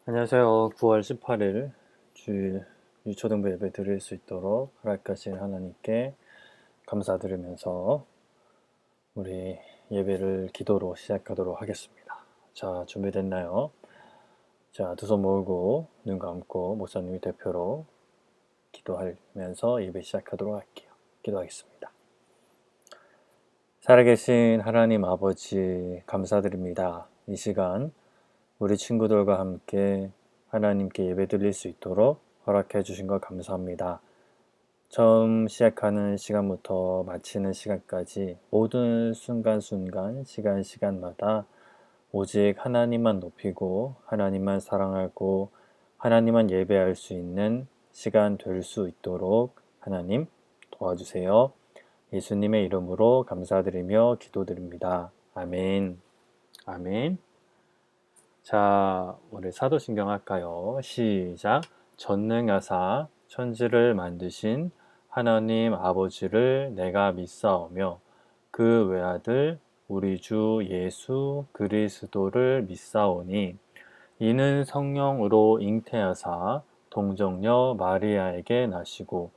안녕하세요. 9월 18일 주일 유초등부 예배 드릴 수 있도록 허락하신 하나님께 감사드리면서 우리 예배를 기도로 시작하도록 하겠습니다. 자, 준비됐나요? 자, 두 손 모으고 눈 감고 목사님이 대표로 기도하면서 예배 시작하도록 할게요. 기도하겠습니다. 살아계신 하나님 아버지 감사드립니다. 이 시간 우리 친구들과 함께 하나님께 예배 드릴 수 있도록 허락해 주신 것 감사합니다. 처음 시작하는 시간부터 마치는 시간까지 모든 순간순간, 시간마다 오직 하나님만 높이고 하나님만 사랑하고 하나님만 예배할 수 있는 시간 될 수 있도록 하나님 도와주세요. 예수님의 이름으로 감사드리며 기도드립니다. 아멘. 아멘. 자, 우리 사도신경 할까요? 시작. 전능하사 천지를 만드신 하나님 아버지를 내가 믿사오며 그 외아들 우리 주 예수 그리스도를 믿사오니 이는 성령으로 잉태하사 동정녀 마리아에게 나시고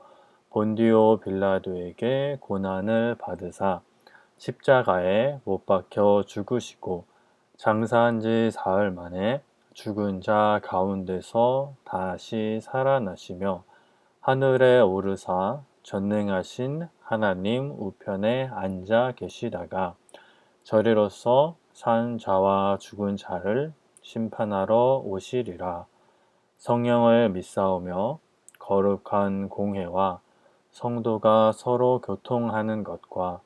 본디오 빌라도에게 고난을 받으사 십자가에 못 박혀 죽으시고 장사한 지 사흘 만에 죽은 자 가운데서 다시 살아나시며 하늘에 오르사 전능하신 하나님 우편에 앉아 계시다가 저리로서 산 자와 죽은 자를 심판하러 오시리라. 성령을 믿사오며 거룩한 공회와 성도가 서로 교통하는 것과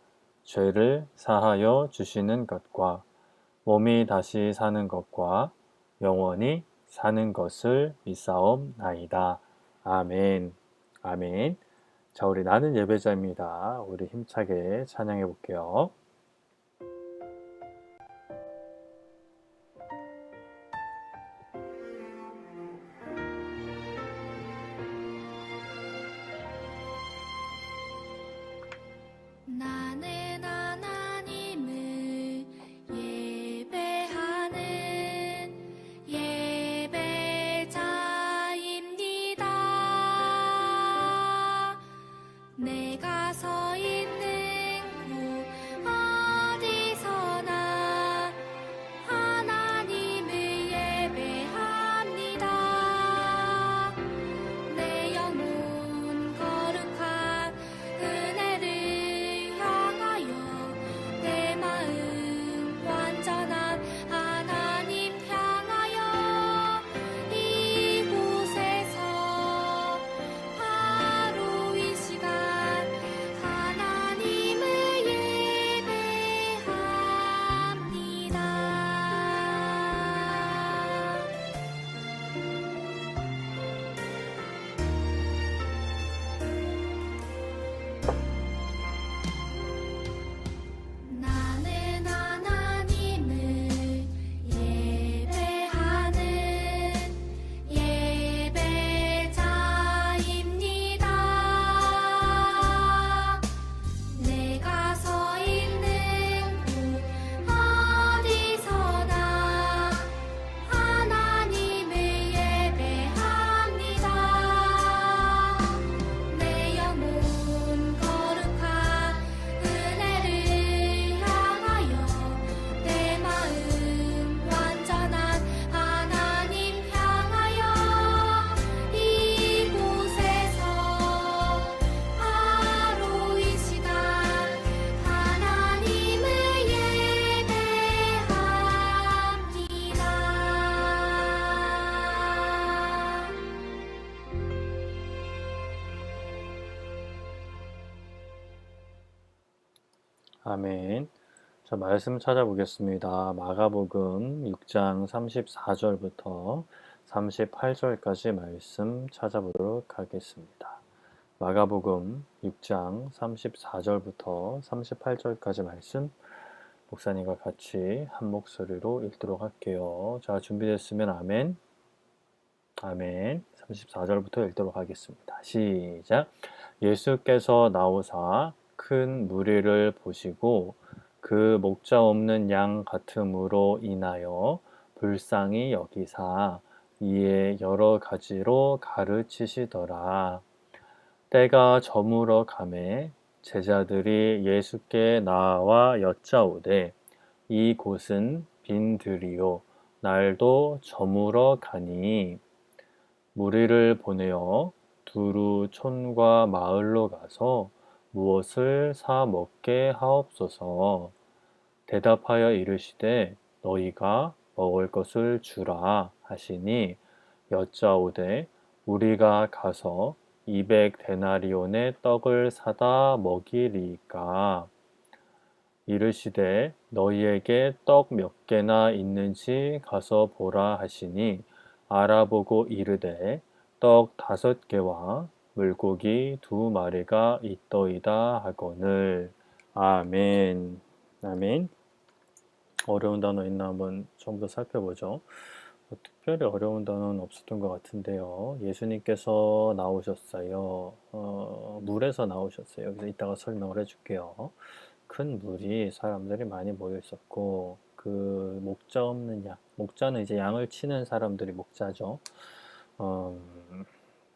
죄를 사하여 주시는 것과 몸이 다시 사는 것과 영원히 사는 것을 믿사옵나이다. 아멘. 아멘. 자, 우리 나는 예배자입니다. 우리 힘차게 찬양해 볼게요. 나는 하나님을 예배하는 예배자입니다. 내가 서 있는 곳 어디서나 하나님을 예배합니다. 내 영혼 거룩한 은혜를 향하여 내 마음 완전한 하나님 향하여 이곳에서 바로 이 시간 하나님을 예배합니다. 나는 하나님을 예배하는 예배자입니다. 내가 서 있는 곳 어디서나 하나님을 예배합니다. 내 영혼 거룩한 은혜를 향하여 내 마음 완전한 하나님 향하여 이곳에서 바로 이 시간 하나님을 예배합니다. 아멘. 자, 말씀 찾아보겠습니다. 마가복음 6장 34절부터 38절까지 말씀 찾아보도록 하겠습니다. 마가복음 6장 34절부터 38절까지 말씀 목사님과 같이 한 목소리로 읽도록 할게요. 자, 준비됐으면 아멘. 아멘. 34절부터 읽도록 하겠습니다. 시작. 예수께서 나오사 큰 무리를 보시고 그 목자 없는 양 같음으로 인하여 불쌍히 여기사 이에 여러 가지로 가르치시더라. 때가 저물어 가매 제자들이 예수께 나와 여짜오되 이곳은 빈들이요 날도 저물어 가니 무리를 보내어 두루 촌과 마을로 가서 무엇을 사 먹게 하옵소서. 대답하여 이르시되 너희가 먹을 것을 주라 하시니 여짜오되 우리가 가서 200데나리온의 떡을 사다 먹이리까. 이르시되 너희에게 떡 몇 개나 있는지 가서 보라 하시니 알아보고 이르되 떡 5개와 물고기 2마리가 있더이다 하거늘. 아멘. 아멘. 어려운 단어 있나 한번 처음부터 살펴보죠. 특별히 어려운 단어는 없었던 것 같은데요. 예수님께서 나오셨어요. 물에서 나오셨어요. 여기서 이따가 설명을 해줄게요. 큰 물이 사람들이 많이 모여 있었고 그 목자 없는 양, 목자는 이제 양을 치는 사람들이 목자죠.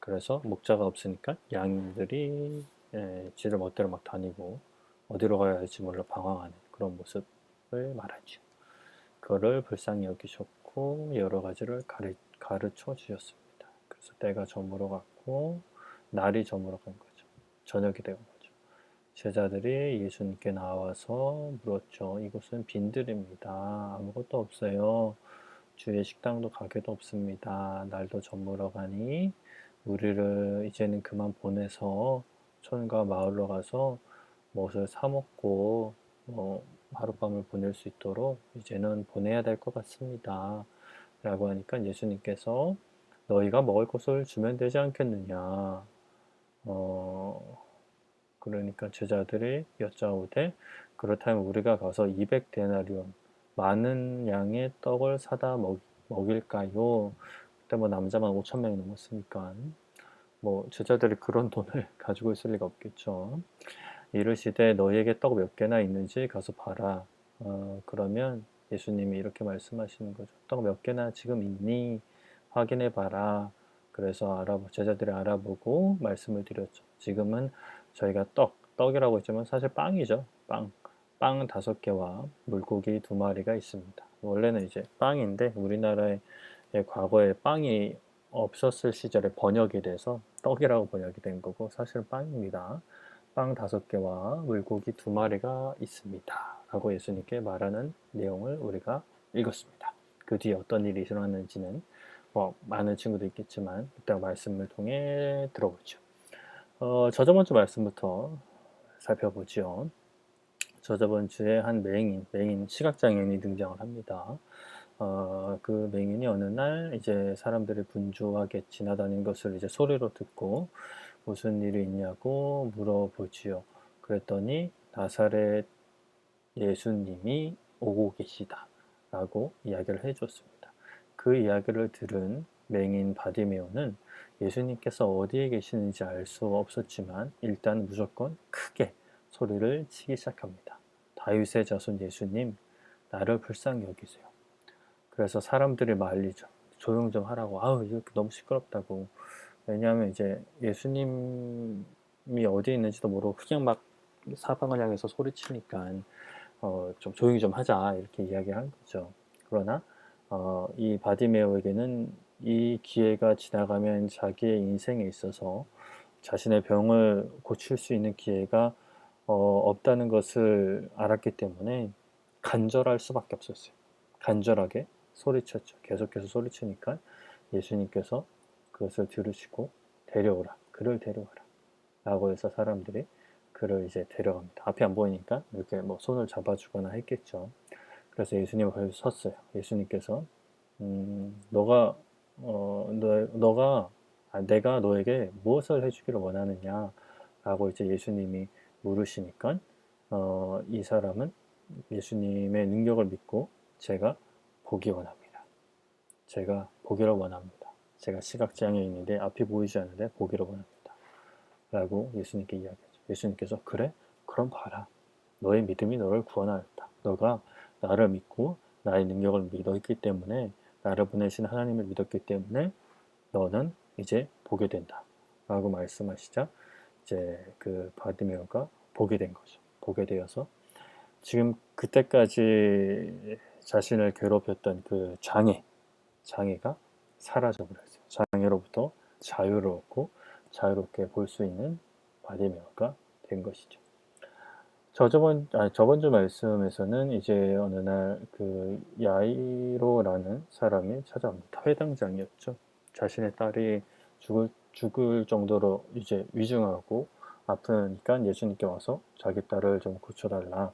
그래서 목자가 없으니까 양들이 지들 멋대로 막 다니고 어디로 가야 할지 몰라 방황하는 그런 모습을 말하죠. 그거를 불쌍히 여기셨고 여러 가지를 가르쳐 주셨습니다. 그래서 때가 저물어 갔고 날이 저물어 간 거죠. 저녁이 되는 거죠. 제자들이 예수님께 나와서 물었죠. 이곳은 빈들입니다. 아무것도 없어요. 주의 식당도 가게도 없습니다. 날도 저물어 가니 우리를 이제는 그만 보내서 촌과 마을로 가서 무엇을 사 먹고 하룻밤을 보낼 수 있도록 이제는 보내야 될 것 같습니다. 라고 하니까 예수님께서 너희가 먹을 것을 주면 되지 않겠느냐. 그러니까 제자들이 여짜오되 그렇다면 우리가 가서 200데나리온 많은 양의 떡을 사다 먹일까요? 그때 뭐 남자만 5천 명이 넘었으니까 뭐 제자들이 그런 돈을 가지고 있을 리가 없겠죠. 이르시되 너희에게 떡 몇 개나 있는지 가서 봐라. 그러면 예수님이 이렇게 말씀하시는 거죠. 떡 몇 개나 지금 있니? 확인해 봐라. 그래서 제자들이 알아보고 말씀을 드렸죠. 지금은 저희가 떡이라고 했지만 사실 빵이죠. 빵 5개와 물고기 2마리가 있습니다. 원래는 이제 빵인데 우리나라의 과거에 빵이 없었을 시절에 번역이 돼서 떡이라고 번역이 된 거고 사실은 빵입니다. 빵 5개와 물고기 2마리가 있습니다. 라고 예수님께 말하는 내용을 우리가 읽었습니다. 그 뒤에 어떤 일이 일어났는지는 뭐 많은 친구도 있겠지만 이따 말씀을 통해 들어보죠. 저저번 주 말씀부터 살펴보죠. 저저번 주에 한 맹인 시각장애인이 등장을 합니다. 그 맹인이 어느 날 이제 사람들이 분주하게 지나다니는 것을 이제 소리로 듣고 무슨 일이 있냐고 물어보지요. 그랬더니 나사렛 예수님이 오고 계시다 라고 이야기를 해줬습니다. 그 이야기를 들은 맹인 바디메오는 예수님께서 어디에 계시는지 알 수 없었지만 일단 무조건 크게 소리를 치기 시작합니다. 다윗의 자손 예수님, 나를 불쌍히 여기세요. 그래서 사람들이 말리죠. 조용 좀 하라고. 아우, 이렇게 너무 시끄럽다고. 왜냐하면 이제 예수님이 어디에 있는지도 모르고 그냥 막 사방을 향해서 소리치니까 좀 조용히 좀 하자 이렇게 이야기한 거죠. 그러나 이 바디메오에게는 이 기회가 지나가면 자기의 인생에 있어서 자신의 병을 고칠 수 있는 기회가 없다는 것을 알았기 때문에 간절할 수밖에 없었어요. 간절하게 소리쳤죠. 계속해서 소리치니까 예수님께서 그것을 들으시고 그를 데려오라 라고 해서 사람들이 그를 이제 데려갑니다. 앞이 안 보이니까 이렇게 뭐 손을 잡아주거나 했겠죠. 그래서 예수님 앞에 섰어요. 예수님께서 내가 너에게 무엇을 해주기를 원하느냐 라고 이제 예수님이 물으시니까 이 사람은 예수님의 능력을 믿고 제가 보기 원합니다. 제가 보기를 원합니다. 제가 시각장애인인데 앞이 보이지 않는데 보기를 원합니다. 라고 예수님께 이야기하죠. 예수님께서 그래? 그럼 봐라. 너의 믿음이 너를 구원하였다. 너가 나를 믿고 나의 능력을 믿었기 때문에 나를 보내신 하나님을 믿었기 때문에 너는 이제 보게 된다 라고 말씀하시자 이제 그 바디메오가 보게 된 거죠. 보게 되어서 지금 그때까지 자신을 괴롭혔던 그 장애가 사라져 버렸어요. 장애로부터 자유롭고 자유롭게 볼 수 있는 바디메오가 된 것이죠. 저번 주 말씀에서는 이제 어느 날 그 야이로라는 사람이 찾아옵니다. 회당장이었죠. 자신의 딸이 죽을 정도로 이제 위중하고 아프니까 예수님께 와서 자기 딸을 좀 고쳐달라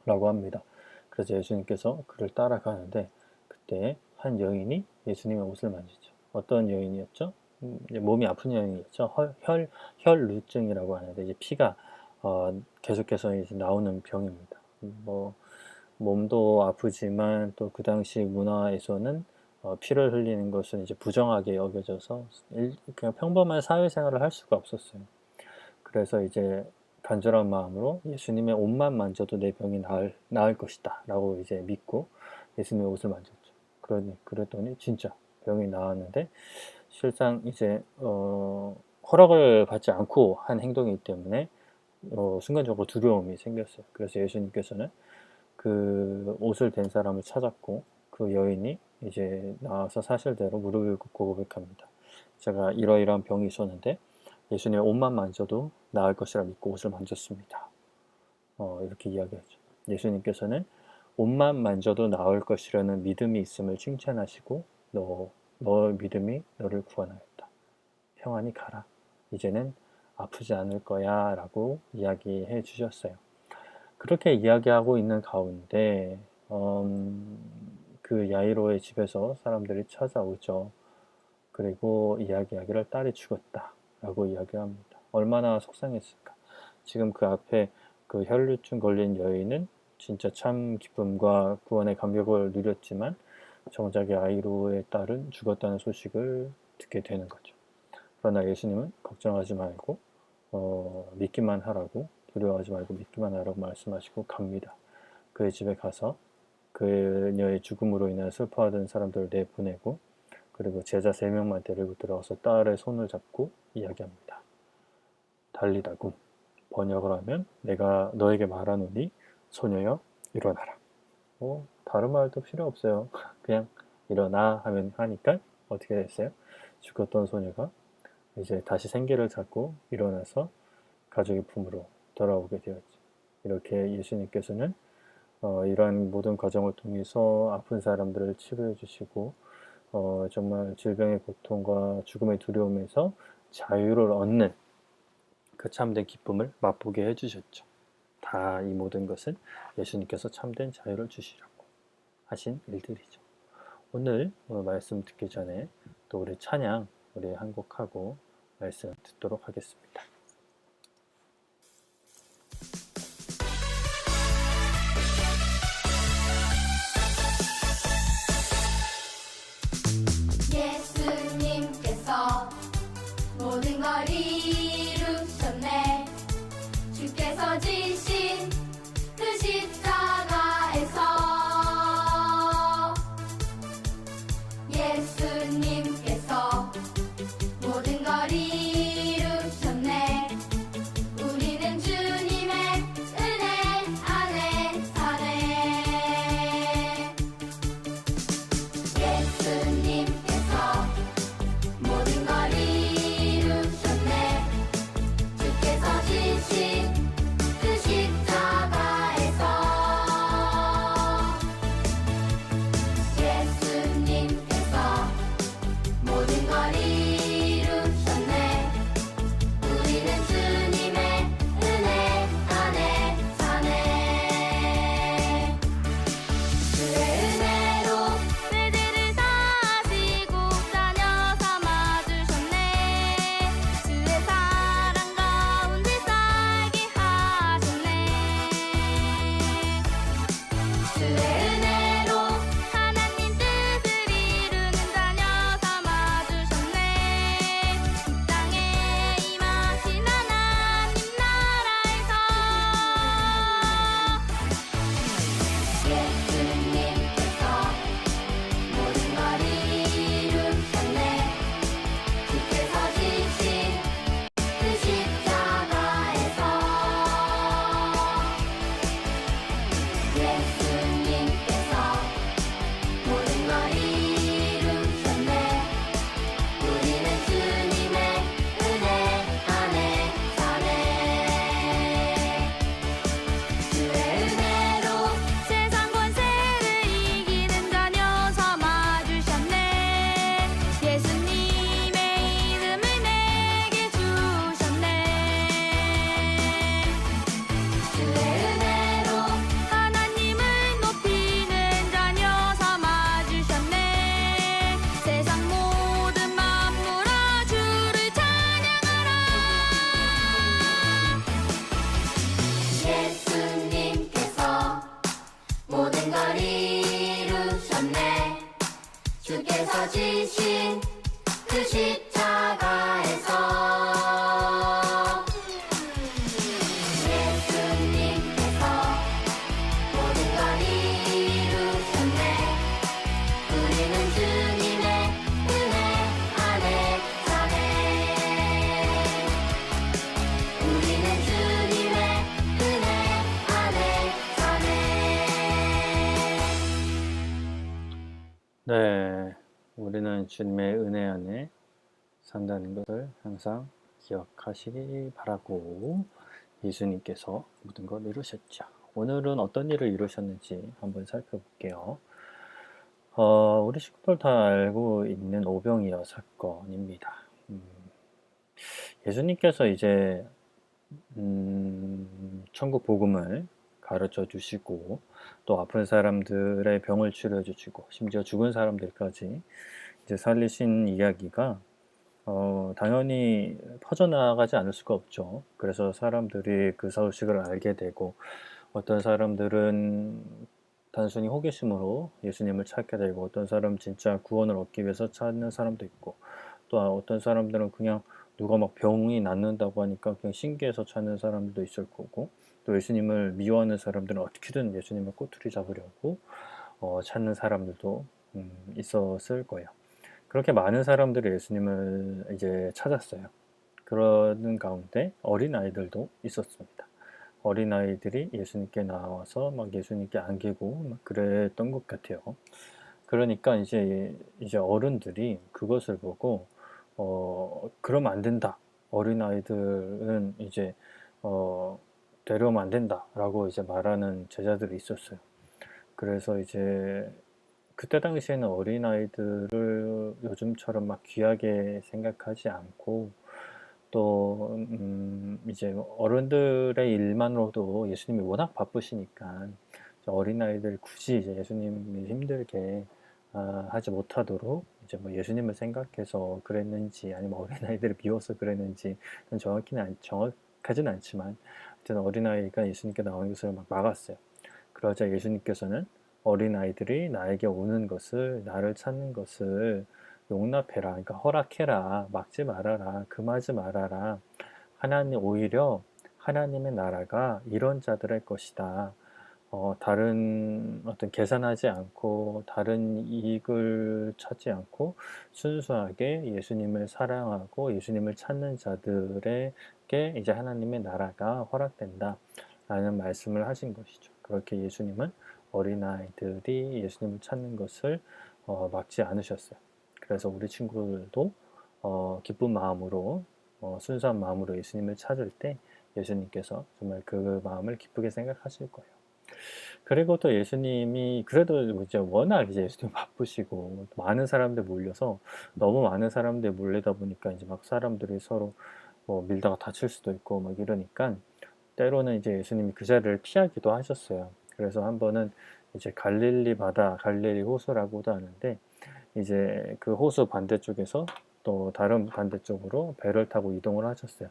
라고 합니다. 그래서 예수님께서 그를 따라가는데 그때 한 여인이 예수님의 옷을 만지죠. 어떤 여인이었죠? 이제 몸이 아픈 여인이었죠. 혈루증이라고 하는데 이제 피가 계속해서 이제 나오는 병입니다. 뭐 몸도 아프지만 또 그 당시 문화에서는 피를 흘리는 것은 이제 부정하게 여겨져서 그냥 평범한 사회생활을 할 수가 없었어요. 그래서 이제 간절한 마음으로 예수님의 옷만 만져도 내 병이 나을 것이다 라고 이제 믿고 예수님의 옷을 만졌죠. 그랬더니 진짜 병이 나았는데 실상 이제 허락을 받지 않고 한 행동이기 때문에 순간적으로 두려움이 생겼어요. 그래서 예수님께서는 그 옷을 댄 사람을 찾았고 그 여인이 이제 나와서 사실대로 무릎을 꿇고 고백합니다. 제가 이러이러한 병이 있었는데 예수님의 옷만 만져도 나을 것이라 믿고 옷을 만졌습니다. 이렇게 이야기하죠. 예수님께서는 옷만 만져도 나을 것이라는 믿음이 있음을 칭찬하시고 너의 믿음이 너를 구원하였다. 평안히 가라. 이제는 아프지 않을 거야 라고 이야기해 주셨어요. 그렇게 이야기하고 있는 가운데 그 야이로의 집에서 사람들이 찾아오죠. 그리고 이야기하기를 딸이 죽었다 라고 이야기합니다. 얼마나 속상했을까. 지금 그 앞에 그 혈루증 걸린 여인은 진짜 참 기쁨과 구원의 감격을 누렸지만 정작 야이로의 딸은 죽었다는 소식을 듣게 되는 거죠. 그러나 예수님은 걱정하지 말고 믿기만 하라고, 두려워하지 말고 믿기만 하라고 말씀하시고 갑니다. 그의 집에 가서 그녀의 죽음으로 인해 슬퍼하던 사람들을 내보내고 그리고 제자 3명만 데리고 들어와서 딸의 손을 잡고 이야기합니다. 달리다굼, 번역을 하면 내가 너에게 말하노니 소녀여 일어나라. 다른 말도 필요 없어요. 그냥 일어나 하면 하니까 어떻게 됐어요? 죽었던 소녀가 이제 다시 생기를 찾고 일어나서 가족의 품으로 돌아오게 되었죠. 이렇게 예수님께서는 이러한 모든 과정을 통해서 아픈 사람들을 치료해 주시고 정말 질병의 고통과 죽음의 두려움에서 자유를 얻는 그 참된 기쁨을 맛보게 해주셨죠. 다 이 모든 것은 예수님께서 참된 자유를 주시려고 하신 일들이죠. 오늘 말씀 듣기 전에 또 우리 찬양 우리 한 곡하고 말씀 듣도록 하겠습니다. 예수님께서 모든 걸 이루셨네. 주께서 지신 그 십자가에서 예수님께서 모든 걸 이루셨네. 우리는 주님의 은혜 안에 사네. 예수님께서 모든 걸 이루셨네. 주께서 지신 그 십자가에서 예수님께서 주께서 지신 그 십자가에서 예수님께서 모든 걸 이루셨네. 우리는 주님의 은혜 안에 사네. 우리는 주님의 은혜 안에 사네. 네, 우리는 주님의 은혜 안에 산다는 것을 항상 기억하시기 바라고 예수님께서 모든 걸 이루셨죠. 오늘은 어떤 일을 이루셨는지 한번 살펴볼게요. 우리 식구들 다 알고 있는 오병이어 사건입니다. 예수님께서 이제 천국 복음을 가르쳐 주시고 또 아픈 사람들의 병을 치료해 주시고 심지어 죽은 사람들까지 이제 살리신 이야기가 당연히 퍼져나가지 않을 수가 없죠. 그래서 사람들이 그 소식을 알게 되고 어떤 사람들은 단순히 호기심으로 예수님을 찾게 되고 어떤 사람은 진짜 구원을 얻기 위해서 찾는 사람도 있고 또 어떤 사람들은 그냥 누가 막 병이 낫는다고 하니까 그냥 신기해서 찾는 사람들도 있을 거고 또 예수님을 미워하는 사람들은 어떻게든 예수님을 꼬투리 잡으려고 찾는 사람들도 있었을 거예요. 그렇게 많은 사람들이 예수님을 이제 찾았어요. 그러는 가운데 어린아이들도 있었습니다. 어린아이들이 예수님께 나와서 막 예수님께 안기고 막 그랬던 것 같아요. 그러니까 이제 어른들이 그것을 보고 그러면 안 된다. 어린아이들은 이제 데려오면 안 된다라고 이제 말하는 제자들이 있었어요. 그래서 이제 그때 당시에는 어린아이들을 요즘처럼 막 귀하게 생각하지 않고 또 이제 어른들의 일만으로도 예수님이 워낙 바쁘시니까 어린아이들 굳이 이제 예수님이 힘들게 하지 못하도록 이제 뭐 예수님을 생각해서 그랬는지 아니면 어린아이들을 미워서 그랬는지 정확하진 않지만 하여튼 어린아이가 예수님께 나오는 것을 막 막았어요. 그러자 예수님께서는 어린아이들이 나에게 오는 것을 나를 찾는 것을 용납해라. 그러니까 허락해라. 막지 말아라. 금하지 말아라. 오히려 하나님의 나라가 이런 자들의 것이다. 다른 어떤 계산하지 않고 다른 이익을 찾지 않고 순수하게 예수님을 사랑하고 예수님을 찾는 자들에게 이제 하나님의 나라가 허락된다. 라는 말씀을 하신 것이죠. 그렇게 예수님은 어린아이들이 예수님을 찾는 것을 막지 않으셨어요. 그래서 우리 친구들도 기쁜 마음으로 순수한 마음으로 예수님을 찾을 때 예수님께서 정말 그 마음을 기쁘게 생각하실 거예요. 그리고 또 예수님이 그래도 이제 워낙 이제 예수님 바쁘시고 많은 사람들 몰려서 너무 많은 사람들 몰리다 보니까 이제 막 사람들이 서로 뭐 밀다가 다칠 수도 있고 막 이러니까 때로는 이제 예수님이 그 자리를 피하기도 하셨어요. 그래서 한 번은 이제 갈릴리 바다, 갈릴리 호수라고도 하는데 이제 그 호수 반대쪽에서 또 다른 반대쪽으로 배를 타고 이동을 하셨어요.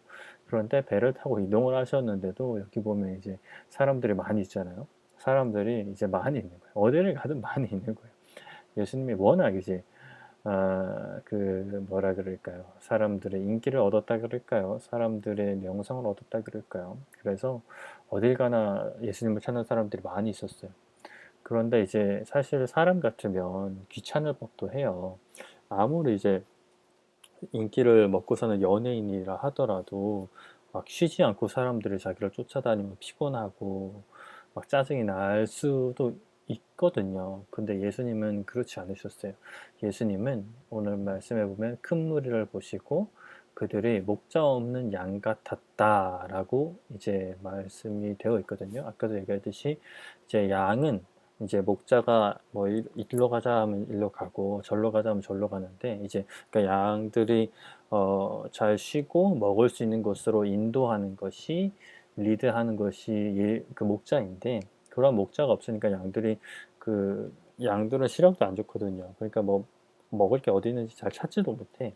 그런데 배를 타고 이동을 하셨는데도 여기 보면 이제 사람들이 많이 있잖아요. 사람들이 이제 많이 있는 거예요. 어디를 가든 많이 있는 거예요. 예수님이 워낙 이제 그 뭐라 그럴까요? 사람들의 인기를 얻었다 그럴까요? 사람들의 명성을 얻었다 그럴까요? 그래서 어딜 가나 예수님을 찾는 사람들이 많이 있었어요. 그런데 이제 사실 사람 같으면 귀찮을 법도 해요. 아무리 이제 인기를 먹고 사는 연예인이라 하더라도 막 쉬지 않고 사람들이 자기를 쫓아다니면 피곤하고 막 짜증이 날 수도 있거든요. 근데 예수님은 그렇지 않으셨어요. 예수님은 오늘 말씀해 보면 큰 무리를 보시고 그들이 목자 없는 양 같았다라고 이제 말씀이 되어 있거든요. 아까도 얘기했듯이 이제 양은 이제 목자가 뭐 일로 가자 하면 일로 가고 절로 가자 하면 절로 가는데 이제 그러니까 양들이 잘 쉬고 먹을 수 있는 곳으로 인도하는 것이 리드하는 것이 그 목자인데 그런 목자가 없으니까 양들은 시력도 안 좋거든요. 그러니까 뭐 먹을 게 어디 있는지 잘 찾지도 못해.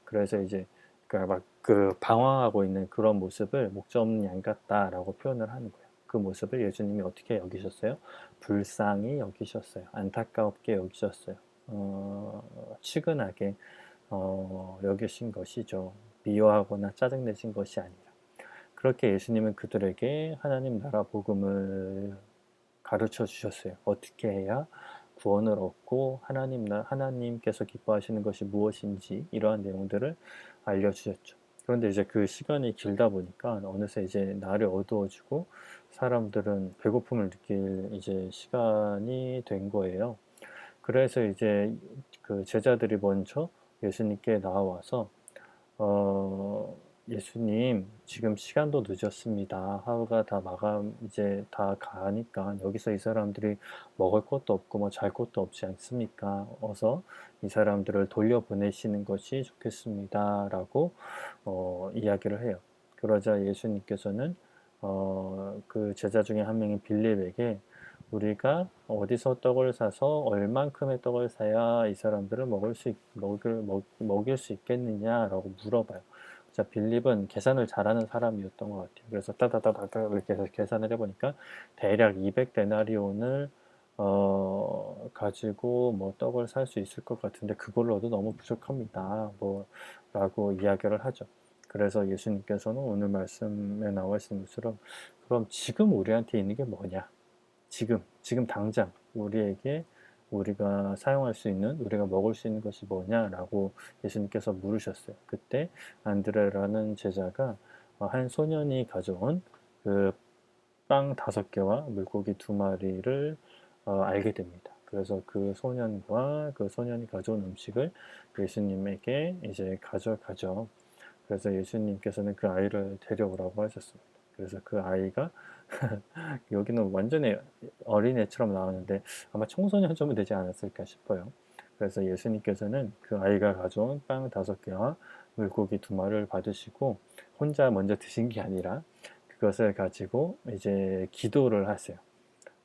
그래서 이제 그러니까 막 그 방황하고 있는 그런 모습을 목자 없는 양 같다라고 표현을 하는 거예요. 그 모습을 예수님이 어떻게 여기셨어요? 불쌍히 여기셨어요. 안타깝게 여기셨어요. 치근하게 여기신 것이죠. 미워하거나 짜증내신 것이 아니라. 그렇게 예수님은 그들에게 하나님 나라 복음을 가르쳐 주셨어요. 어떻게 해야 구원을 얻고 하나님께서 기뻐하시는 것이 무엇인지 이러한 내용들을 알려주셨죠. 그런데 이제 그 시간이 길다 보니까 어느새 이제 날이 어두워지고 사람들은 배고픔을 느낄 이제 시간이 된 거예요. 그래서 이제 그 제자들이 먼저 예수님께 나와서 어, 예수님, 지금 시간도 늦었습니다. 하루가 다 마감, 이제 다 가니까 여기서 이 사람들이 먹을 것도 없고 뭐 잘 것도 없지 않습니까? 어서 이 사람들을 돌려보내시는 것이 좋겠습니다. 라고 이야기를 해요. 그러자 예수님께서는 그 제자 중에 한 명인 빌립에게 우리가 어디서 떡을 사서 얼만큼의 떡을 사야 이 사람들을 먹일 수 있겠느냐라고 물어봐요. 자, 빌립은 계산을 잘하는 사람이었던 것 같아요. 그래서 따다다다다 이렇게 해서 계산을 해보니까 대략 200데나리온을 가지고 뭐 떡을 살 수 있을 것 같은데 그걸로도 너무 부족합니다. 라고 이야기를 하죠. 그래서 예수님께서는 오늘 말씀에 나와 있는 것처럼 그럼 지금 우리한테 있는 게 뭐냐? 지금 당장 우리가 사용할 수 있는, 우리가 먹을 수 있는 것이 뭐냐라고 예수님께서 물으셨어요. 그때 안드레라는 제자가 한 소년이 가져온 그 빵 5개와 물고기 2마리를 알게 됩니다. 그래서 그 소년과 그 소년이 가져온 음식을 예수님에게 이제 가져가죠. 그래서 예수님께서는 그 아이를 데려오라고 하셨습니다. 그래서 그 아이가 여기는 완전히 어린애처럼 나오는데 아마 청소년 정도 되지 않았을까 싶어요. 그래서 예수님께서는 그 아이가 가져온 빵 5개와 물고기 2마리를 받으시고 혼자 먼저 드신 게 아니라 그것을 가지고 이제 기도를 하세요.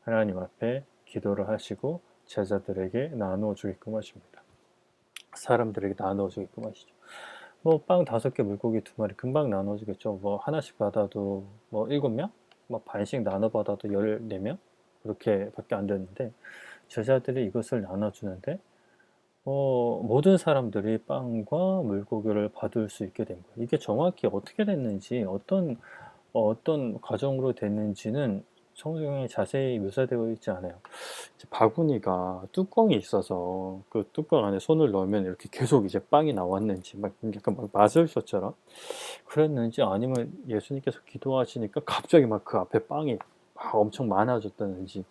하나님 앞에 기도를 하시고 제자들에게 나누어 주게끔 하십니다. 사람들에게 나누어 주게끔 하시죠. 뭐 빵 5개 물고기 2마리 금방 나눠주겠죠. 뭐 하나씩 받아도 뭐 7명? 뭐 반씩 나눠 받아도 14명? 그렇게 밖에 안 되는데 제자들이 이것을 나눠주는데 모든 사람들이 빵과 물고기를 받을 수 있게 된 거예요. 이게 정확히 어떻게 됐는지 어떤 과정으로 됐는지는 성경에 자세히 묘사되어 있지 않아요. 바구니가 뚜껑이 있어서 그 뚜껑 안에 손을 넣으면 이렇게 계속 이제 빵이 나왔는지 막 약간 막 마술쇼처럼 그랬는지 아니면 예수님께서 기도하시니까 갑자기 막 그 앞에 빵이 막 엄청 많아졌다는지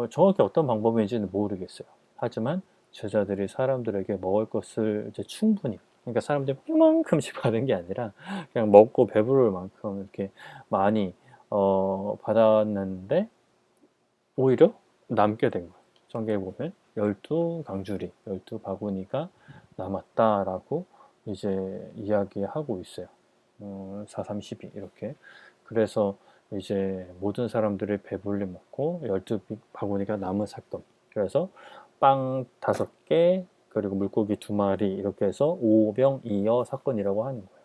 정확히 어떤 방법인지는 모르겠어요. 하지만 제자들이 사람들에게 먹을 것을 이제 충분히 그러니까 사람들이 이만큼씩 받은 게 아니라 그냥 먹고 배부를 만큼 이렇게 많이 받았는데 오히려 남게 된 거예요. 성경에 보면 12강주리, 12바구니가 남았다라고 이제 이야기하고 있어요. 432 이렇게. 그래서 이제 모든 사람들이 배불리 먹고 12바구니가 남은 사건. 그래서 빵 5개 그리고 물고기 2마리 이렇게 해서 5병 2여 사건이라고 하는 거예요.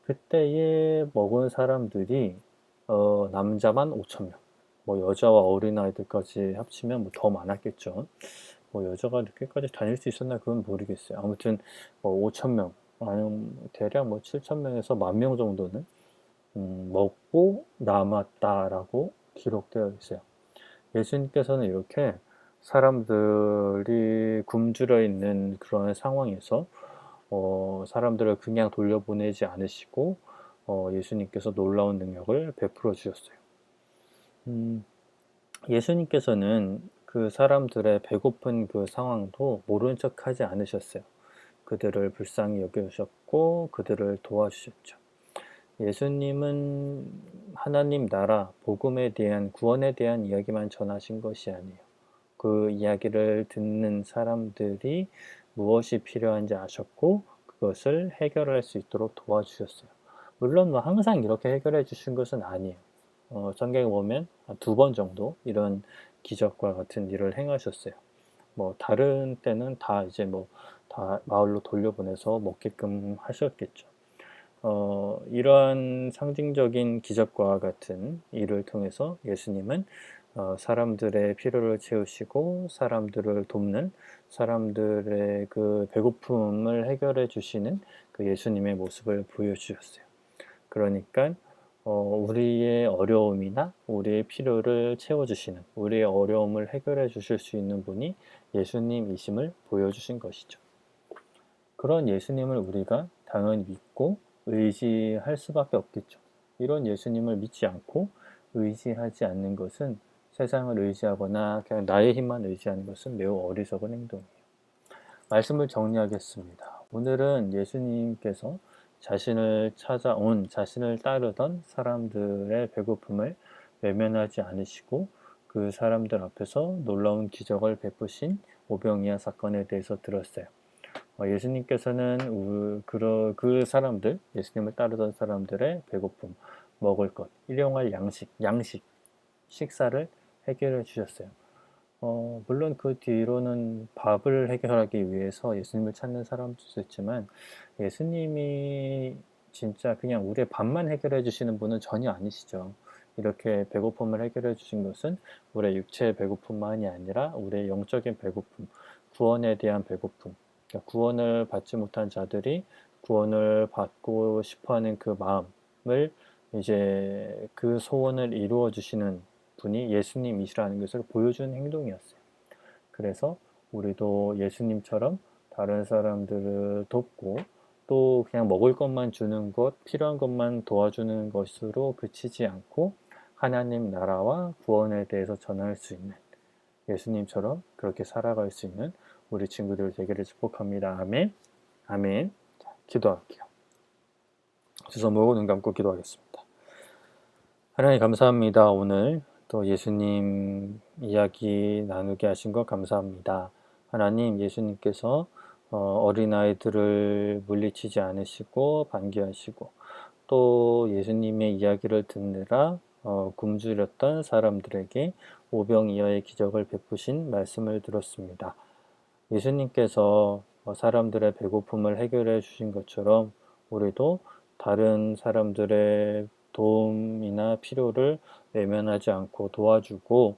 그때에 먹은 사람들이 남자만 5,000명. 뭐 여자와 어린아이들까지 합치면 뭐 더 많았겠죠. 뭐 여자가 늦게까지 다닐 수 있었나 그건 모르겠어요. 아무튼 뭐 5,000명 아니면 대략 뭐 7,000명에서 10,000명 정도는 먹고 남았다라고 기록되어 있어요. 예수님께서는 이렇게 사람들이 굶주려 있는 그런 상황에서 사람들을 그냥 돌려보내지 않으시고 예수님께서 놀라운 능력을 베풀어 주셨어요. 예수님께서는 그 사람들의 배고픈 그 상황도 모른 척 하지 않으셨어요. 그들을 불쌍히 여겨주셨고 그들을 도와주셨죠. 예수님은 하나님 나라, 복음에 대한 구원에 대한 이야기만 전하신 것이 아니에요. 그 이야기를 듣는 사람들이 무엇이 필요한지 아셨고 그것을 해결할 수 있도록 도와주셨어요. 물론 뭐 항상 이렇게 해결해 주신 것은 아니에요. 성경에 보면 2번 정도 이런 기적과 같은 일을 행하셨어요. 뭐 다른 때는 다 이제 뭐 다 마을로 돌려보내서 먹게끔 하셨겠죠. 이러한 상징적인 기적과 같은 일을 통해서 예수님은 사람들의 필요를 채우시고 사람들을 돕는 사람들의 그 배고픔을 해결해 주시는 그 예수님의 모습을 보여주셨어요. 그러니까 우리의 어려움이나 우리의 필요를 채워주시는 우리의 어려움을 해결해 주실 수 있는 분이 예수님이심을 보여주신 것이죠. 그런 예수님을 우리가 당연히 믿고 의지할 수밖에 없겠죠. 이런 예수님을 믿지 않고 의지하지 않는 것은 세상을 의지하거나 그냥 나의 힘만 의지하는 것은 매우 어리석은 행동이에요. 말씀을 정리하겠습니다. 오늘은 예수님께서 자신을 따르던 사람들의 배고픔을 외면하지 않으시고 그 사람들 앞에서 놀라운 기적을 베푸신 오병이어 사건에 대해서 들었어요. 예수님께서는 그 사람들, 예수님을 따르던 사람들의 배고픔, 먹을 것, 일용할 양식, 식사를 해결해 주셨어요. 물론 그 뒤로는 밥을 해결하기 위해서 예수님을 찾는 사람도 있었지만 예수님이 진짜 그냥 우리의 밥만 해결해 주시는 분은 전혀 아니시죠. 이렇게 배고픔을 해결해 주신 것은 우리의 육체의 배고픔만이 아니라 우리의 영적인 배고픔, 구원에 대한 배고픔, 그러니까 구원을 받지 못한 자들이 구원을 받고 싶어하는 그 마음을 이제 그 소원을 이루어 주시는 분이 예수님이시라는 것을 보여주는 행동이었어요. 그래서 우리도 예수님처럼 다른 사람들을 돕고 또 그냥 먹을 것만 주는 것, 필요한 것만 도와주는 것으로 그치지 않고 하나님 나라와 구원에 대해서 전할 수 있는 예수님처럼 그렇게 살아갈 수 있는 우리 친구들 되기를 축복합니다. 아멘. 아멘. 자, 기도할게요. 두 손 모으고 눈 감고 기도하겠습니다. 하나님 감사합니다. 오늘 또 예수님 이야기 나누게 하신 것 감사합니다. 하나님, 예수님께서 어린아이들을 물리치지 않으시고 반기하시고 또 예수님의 이야기를 듣느라 굶주렸던 사람들에게 오병이어의 기적을 베푸신 말씀을 들었습니다. 예수님께서 사람들의 배고픔을 해결해 주신 것처럼 우리도 다른 사람들의 도움이나 필요를 외면하지 않고 도와주고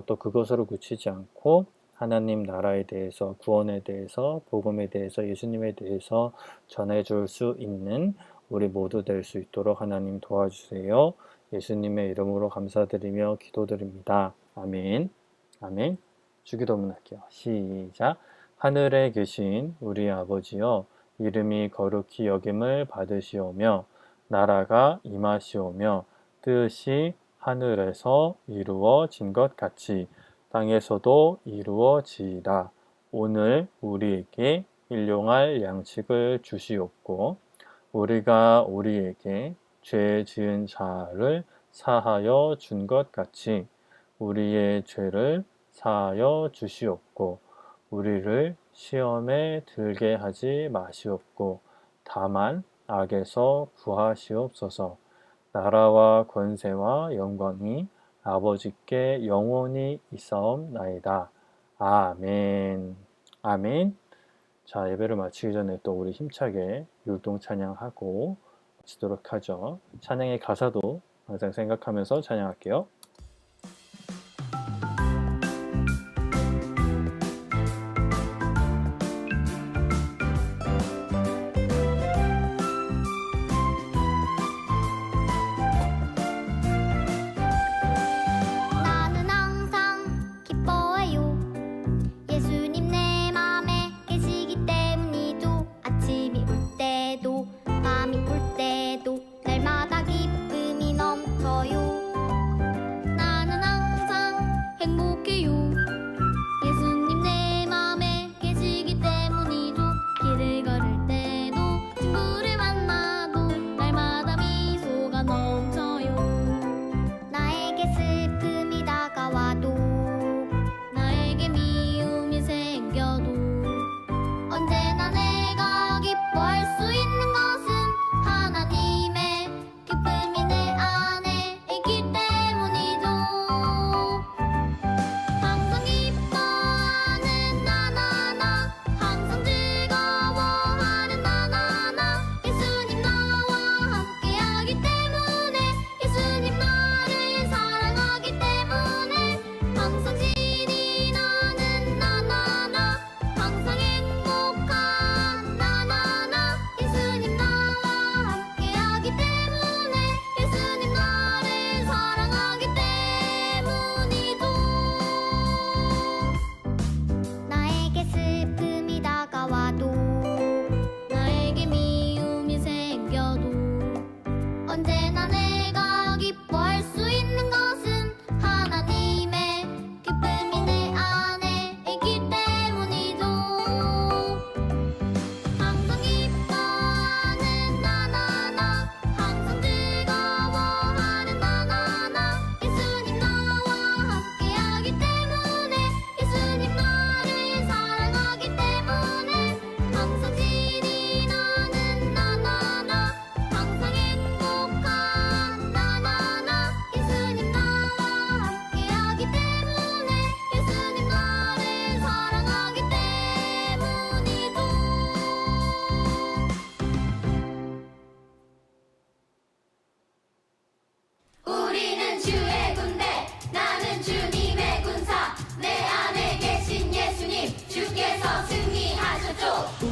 또 그것으로 그치지 않고 하나님 나라에 대해서, 구원에 대해서, 복음에 대해서, 예수님에 대해서 전해줄 수 있는 우리 모두 될 수 있도록 하나님 도와주세요. 예수님의 이름으로 감사드리며 기도드립니다. 아멘. 아멘. 주기도문 할게요. 시작. 하늘에 계신 우리 아버지여, 이름이 거룩히 여김을 받으시오며 나라가 임하시오며 뜻이 하늘에서 이루어진 것 같이 땅에서도 이루어지이다. 오늘 우리에게 일용할 양식을 주시옵고 우리가 우리에게 죄 지은 자를 사하여 준 것 같이 우리의 죄를 사하여 주시옵고 우리를 시험에 들게 하지 마시옵고 다만 악에서 구하시옵소서. 나라와 권세와 영광이 아버지께 영원히 있사옵나이다. 아멘. 아멘. 자, 예배를 마치기 전에 또 우리 힘차게 율동 찬양하고 마치도록 하죠. 찬양의 가사도 항상 생각하면서 찬양할게요. 나는 항상 기뻐해요. 예수님 내 맘에 계시기 때문이죠. 아침이 올 때도 밤이 올 때도 날마다 기쁨이 넘쳐요. 나는 항상 행복해요. 예수님 내 맘에 계시기 때문이죠. 길을 걸을 때도 친구를 만나도 날마다 미소가 넘쳐요. 나에게 슬픔이 다가와도 나에게 미움이 생겨도 언제나 내가 기뻐할 수 있는 것은 하나님의 기쁨이 내 안에 있기 때문이죠. 항상 기뻐하는 나나나 항상 즐거워하는 나나나 예수님 나와 함께하기 때문에 예수님 나를 사랑하기 때문에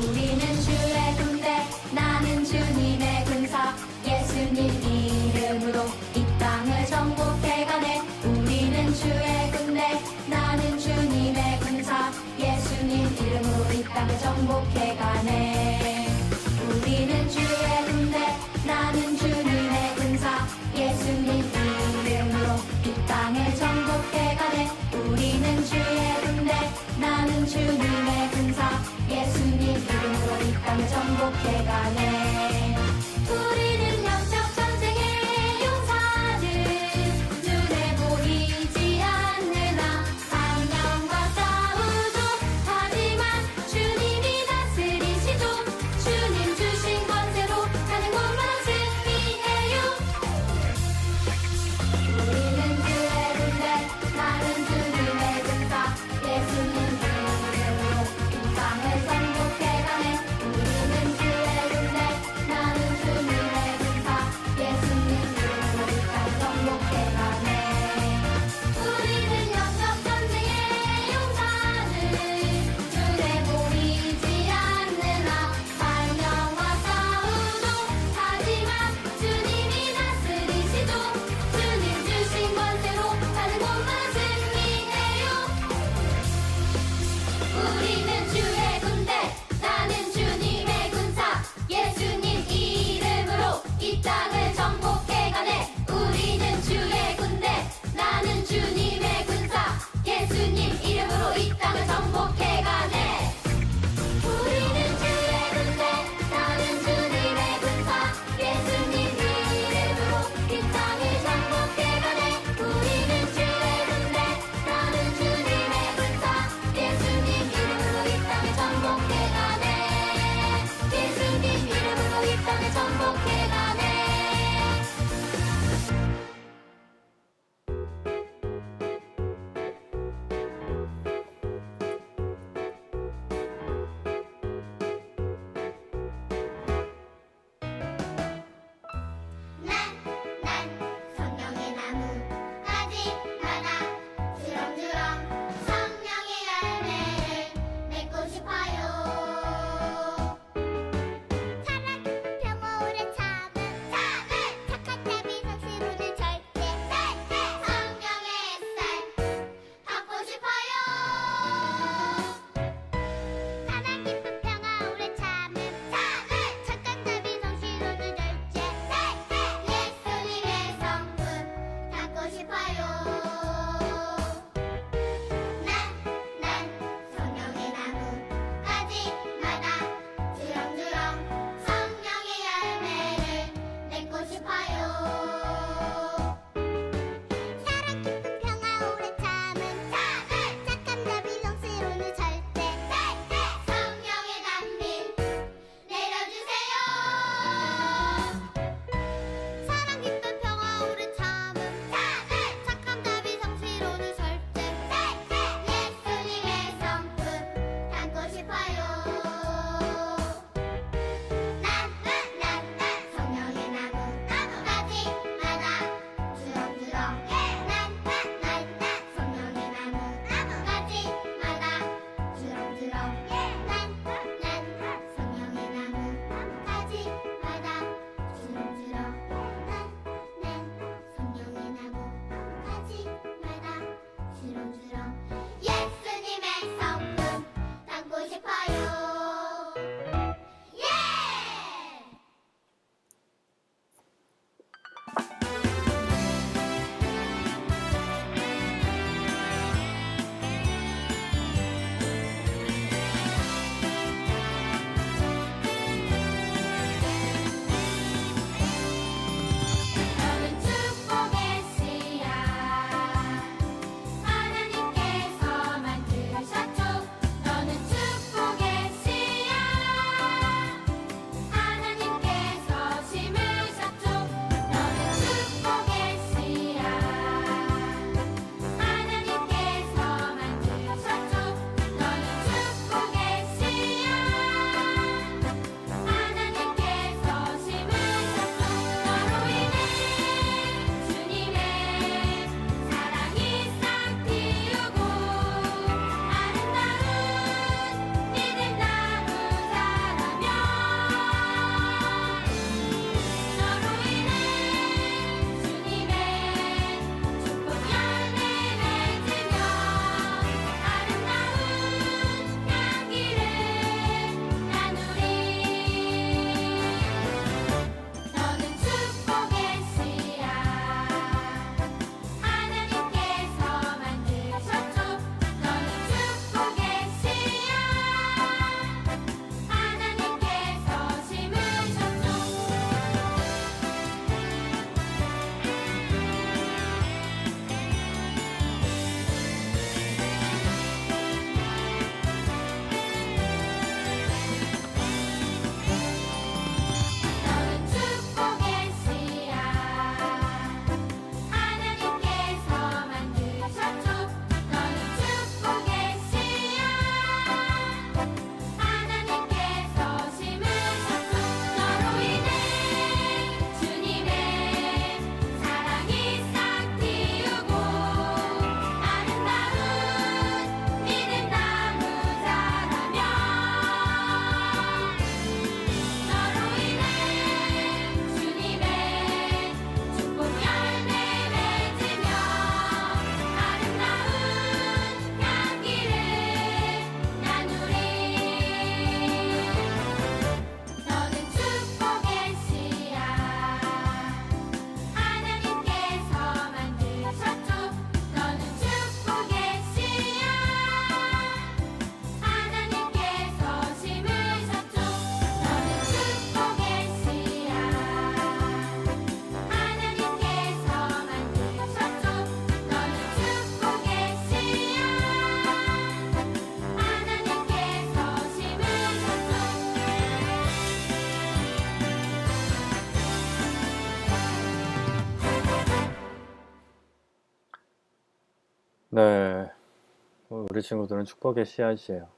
우리는 주의 군대 나는 주님의 군사 예수님 이름으로 이 땅을 정복해가네 우리는 주의 군대 나는 주님의 군사 예수님 이름으로 이 땅을 정복해가네 우리는 주의 군대 나는 주님의 군사 예수님 이름으로 이 땅을 정복해가네 우리는 주의 군대 나는 주님의 군사 예수님 이름으로 이 땅을 정복해가네 우리는 영적 전쟁의 용사들 눈에 보이지 않느나 악령과 싸우죠 하지만 주님이 다스리시죠 주님 주신 권세로 가는 곳마다 승리해요 우리는 주의 군대 나는 주님의 군사 예수님 이름으로 이 땅을 정복해가네 우리는 주의 군대 네, 우리 친구들은 축복의 씨앗이에요.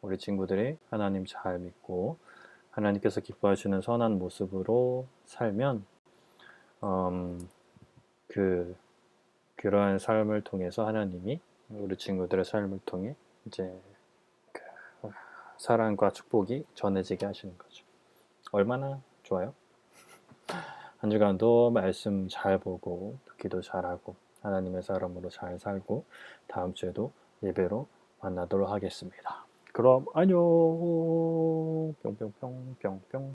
우리 친구들이 하나님 잘 믿고 하나님께서 기뻐하시는 선한 모습으로 살면 그 그러한 삶을 통해서 하나님이 우리 친구들의 삶을 통해 이제 그 사랑과 축복이 전해지게 하시는 거죠. 얼마나 좋아요? 한 주간도 말씀 잘 보고 기도 잘하고 하나님의 사람으로 잘 살고 다음 주에도 예배로 만나도록 하겠습니다. 그럼 안녕. 뿅뿅뿅 뿅뿅.